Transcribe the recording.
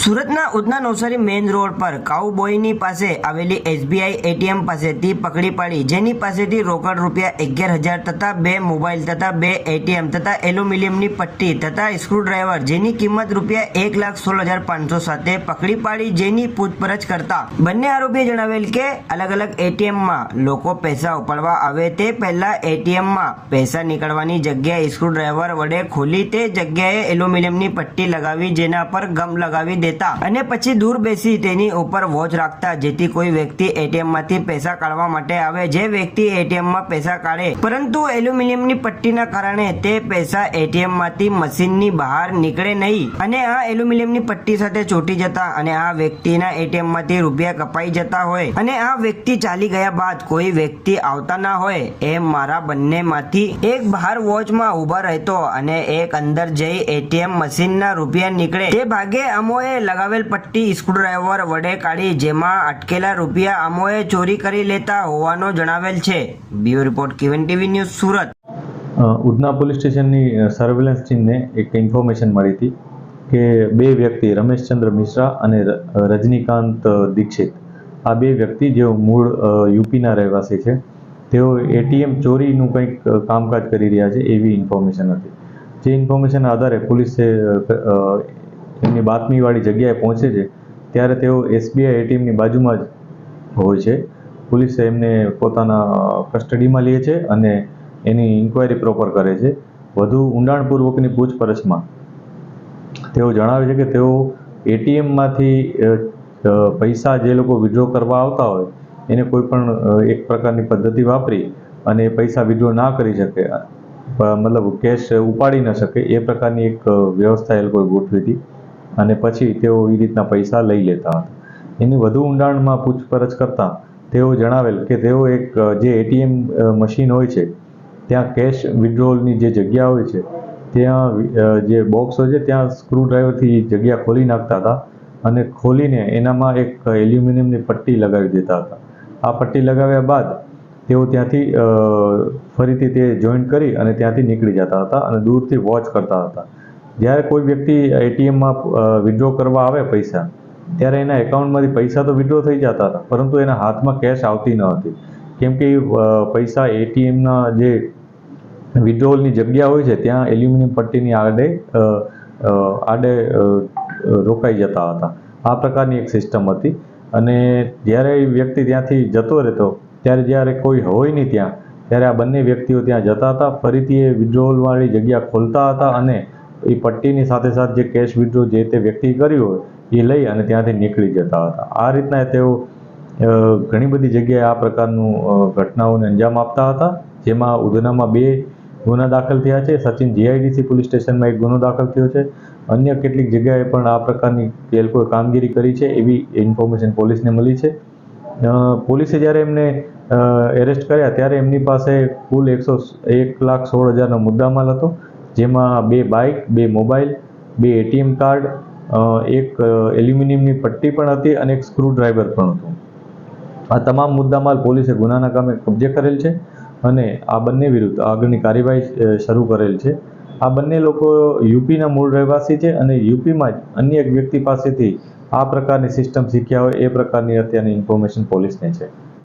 સુરતના Udhna Navsari main road પર કાઉબોયની પાસે આવેલી એસબીઆઈ એટીએમ પાસેથી પકડી પાડી, જેની પાસેથી રોકડ રૂપિયા 11,000 તથા 2 મોબાઈલ તથા 2 એટીએમ તથા એલ્યુમિનિયમની પટ્ટી તથા સ્ક્રૂડ્રાઈવર જેની કિંમત રૂપિયા 1,16,500 સાથે પકડી પાડી, જેની પૂછપરછ કરતા બંને આરોપીએ જણાવેલ કે અલગ અલગ એટીએમમાં લોકો પૈસા ઉપાડવા આવે તે પહેલા એટીએમમાં પૈસા નીકળવાની જગ્યાએ સ્ક્રૂડ્રાઈવર વડે ખોલી તે જગ્યાએ એલ્યુમિનિયમની પટ્ટી લગાવી, જેના પર ગમ લગાવી અને પછી દૂર બેસી તેની ઉપર વોચ રાખતા, જેથી કોઈ વ્યક્તિ એટીએમ માંથી પૈસા કાઢવા માટે આવે, જે વ્યક્તિ એટીએમ માં પૈસા કાઢે પરંતુ એલ્યુમિનિયમની પટ્ટીના કારણે તે પૈસા એટીએમ માંથી મશીનની બહાર નીકળે નહીં અને આ એલ્યુમિનિયમની પટ્ટી સાથે ચોંટી જતા અને આ વ્યક્તિના એટીએમ માંથી રૂપિયા કપાઈ જતા હોય અને આ વ્યક્તિ ચાલી ગયા બાદ કોઈ વ્યક્તિ આવતા ના હોય એમ મારા બંને માંથી એક બહાર વોચમાં ઉભા રહેતો અને એક અંદર જઈ એટીએમ મશીનના રૂપિયા નીકળે તે ભાગે અમોએ લગાવેલ પટ્ટી સ્ક્રૂડ્રાઈવર વડે કાઢી, જેમાં અટકેલા રૂપિયા અમોએ ચોરી કરી લેતા હોવાનો જણાવેલ છે। Bureau report KVN TV news Surat. Udhna police સ્ટેશનની સર્વેલન્સ ટીમને એક ઇન્ફોર્મેશન મળી હતી કે બે વ્યક્તિ રમેશચંદ્ર મિશ્રા અને રજનીકાંત દીક્ષિત, આ બે વ્યક્તિ જેઓ મૂળ યુપીના રહેવાસી છે, તેઓ એટીએમ ચોરીનું કંઈક કામકાજ કરી રહ્યા છે એવી ઇન્ફોર્મેશન હતી। જે ઇન્ફોર્મેશનના આધારે પોલીસે એમની બાતમીવાળી જગ્યાએ પહોંચે છે ત્યારે તેઓ એસબીઆઈ એટીએમની બાજુમાં જ હોય છે। પોલીસે એમને પોતાના કસ્ટડીમાં લે છે અને એની ઇન્ક્વાયરી પ્રોપર કરે છે। વધુ ઊંડાણપૂર્વકની પૂછપરછમાં તેઓ જણાવે છે કે તેઓ એટીએમમાંથી પૈસા જે લોકો વિડ્રો કરવા આવતા હોય એને કોઈ પણ એક પ્રકારની પદ્ધતિ વાપરી અને પૈસા વિડ્રો ના કરી શકે, મતલબ કેશ ઉપાડી ન શકે, એ પ્રકારની એક વ્યવસ્થા એ લોકોએ ગોઠવી હતી અને પછી તેઓ એ રીતના પૈસા લઈ લેતા હતા। એની વધુ ઊંડાણમાં પૂછપરછ કરતાં તેઓ જણાવેલ કે તેઓ એક જે એટીએમ મશીન હોય છે ત્યાં કેશ વિડ્રોલની જે જગ્યા હોય છે ત્યાં જે બોક્સ હોય છે ત્યાં સ્ક્રૂડ્રાઈવરથી જગ્યા ખોલી નાખતા હતા અને ખોલીને એનામાં એક એલ્યુમિનિયમની પટ્ટી લગાવી દેતા હતા। આ પટ્ટી લગાવ્યા બાદ તેઓ ત્યાંથી ફરીથી તે જોઈન્ટ કરી અને ત્યાંથી નીકળી જતા હતા અને દૂરથી વોચ કરતા હતા। જ્યારે કોઈ વ્યક્તિ એટીએમમાં વિડ્રો કરવા આવે પૈસા, ત્યારે એના એકાઉન્ટમાંથી પૈસા તો વિડ્રો થઈ જતા હતા પરંતુ એના હાથમાં કેશ આવતી ન હતી, કેમ કે પૈસા એટીએમના જે વિડ્રોલની જગ્યા હોય છે ત્યાં એલ્યુમિનિયમ પટ્ટીની આડે રોકાઈ જતા હતા। આ પ્રકારની એક સિસ્ટમ હતી અને જ્યારે એ વ્યક્તિ ત્યાંથી જતો રહેતો ત્યારે જ્યારે કોઈ હોય નહીં ત્યાં, ત્યારે આ બંને વ્યક્તિઓ ત્યાં જતા હતા, ફરીથી એ વિડ્રોલવાળી જગ્યા ખોલતા હતા અને એ પટ્ટીની સાથે સાથે જે કેશ વિડ્રો જે તે વ્યક્તિ કર્યું હોય એ લઈ અને ત્યાંથી નીકળી જતા હતા। આ રીતના તેઓ ઘણી બધી જગ્યાએ આ પ્રકારનું ઘટનાઓને અંજામ આપતા હતા, જેમાં ઉધનામાં 2 ગુના દાખલ થયા છે। સચિન જીઆઈડીસી પોલીસ સ્ટેશનમાં એક ગુનો દાખલ થયો છે। અન્ય કેટલીક જગ્યાએ પણ આ પ્રકારની એ લોકોએ કામગીરી કરી છે એવી ઇન્ફોર્મેશન પોલીસને મળી છે। પોલીસે જ્યારે એમને એરેસ્ટ કર્યા ત્યારે એમની પાસે કુલ 1,16,000નો મુદ્દામાલ હતો, જેમાં 2 બાઇક, 2 મોબાઈલ, 2 એટીએમ કાર્ડ, એક એલ્યુમિનિયમની પટ્ટી પણ હતી અને એક સ્ક્રૂડ્રાઈવર પણ હતું। આ તમામ મુદ્દામાલ પોલીસે ગુનાના કામે કબજે કરેલ છે અને આ બંને વિરુદ્ધ આગળની કાર્યવાહી શરૂ કરેલ છે। આ બંને લોકો યુપીના મૂળ રહેવાસી છે અને યુપીમાં જ અન્ય એક વ્યક્તિ પાસેથી આ પ્રકારની સિસ્ટમ શીખ્યા હોય એ પ્રકારની અત્યારની ઇન્ફોર્મેશન પોલીસને છે।